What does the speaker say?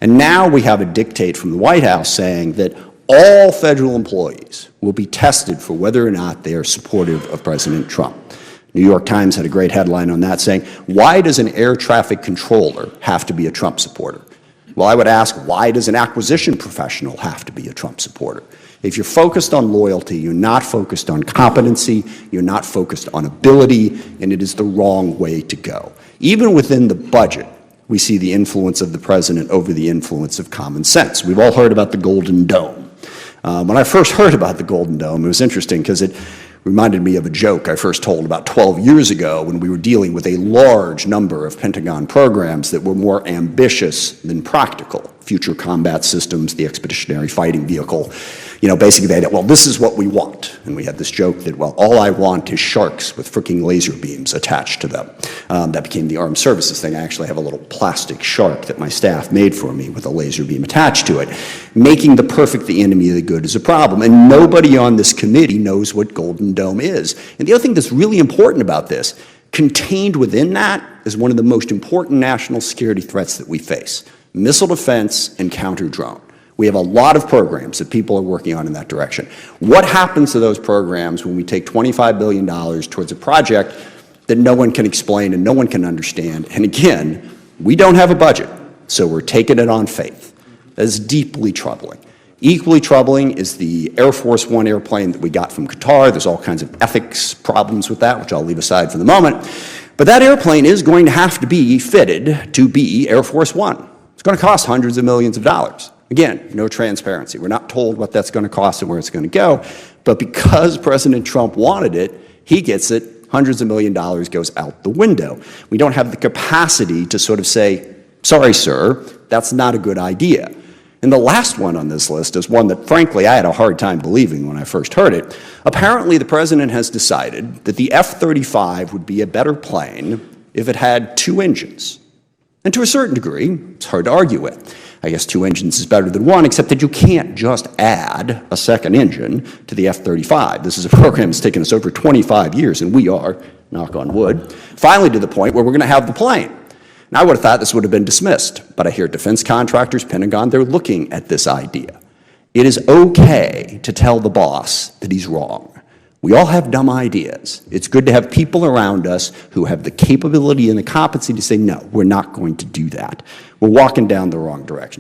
And now we have a dictate from the White House saying that all federal employees will be tested for whether or not they are supportive of President Trump. New York Times had a great headline on that saying, why does an air traffic controller have to be a Trump supporter? Well, I would ask, why does an acquisition professional have to be a Trump supporter? If you're focused on loyalty, you're not focused on competency, you're not focused on ability, and it is the wrong way to go. Even within the budget, we see the influence of the president over the influence of common sense. We've all heard about the Golden Dome. When I first heard about the Golden Dome, it was interesting because it reminded me of a joke I first told about 12 years ago when we were dealing with a large number of Pentagon programs that were more ambitious than practical. Future combat systems, the expeditionary fighting vehicle. You know, basically they had, well, this is what we want. And we had this joke that, well, all I want is sharks with freaking laser beams attached to them. That became the armed services thing. I actually have a little plastic shark that my staff made for me with a laser beam attached to it. Making the perfect the enemy of the good is a problem. And nobody on this committee knows what Golden Dome is. And the other thing that's really important about this, contained within that is one of the most important national security threats that we face. Missile defense and counter-drone. We have a lot of programs that people are working on in that direction. What happens to those programs when we take $25 billion towards a project that no one can explain and no one can understand? And again, we don't have a budget, so we're taking it on faith. That is deeply troubling. Equally troubling is the Air Force One airplane that we got from Qatar. There's all kinds of ethics problems with that, which I'll leave aside for the moment. But that airplane is going to have to be fitted to be Air Force One. It's going to cost hundreds of millions of dollars. Again, no transparency. We're not told what that's going to cost and where it's going to go. But because President Trump wanted it, he gets it. Hundreds of millions of dollars goes out the window. We don't have the capacity to sort of say, sorry, sir, that's not a good idea. And the last one on this list is one that, frankly, I had a hard time believing when I first heard it. Apparently, the president has decided that the F-35 would be a better plane if it had 2 engines. And to a certain degree, it's hard to argue with. I guess 2 engines is better than 1, except that you can't just add a second engine to the F-35. This is a program that's taken us over 25 years, and we are, knock on wood, finally to the point where we're going to have the plane. And I would have thought this would have been dismissed, but I hear defense contractors, Pentagon, they're looking at this idea. It is okay to tell the boss that he's wrong. We all have dumb ideas. It's good to have people around us who have the capability and the competency to say, no, we're not going to do that. We're walking down the wrong direction.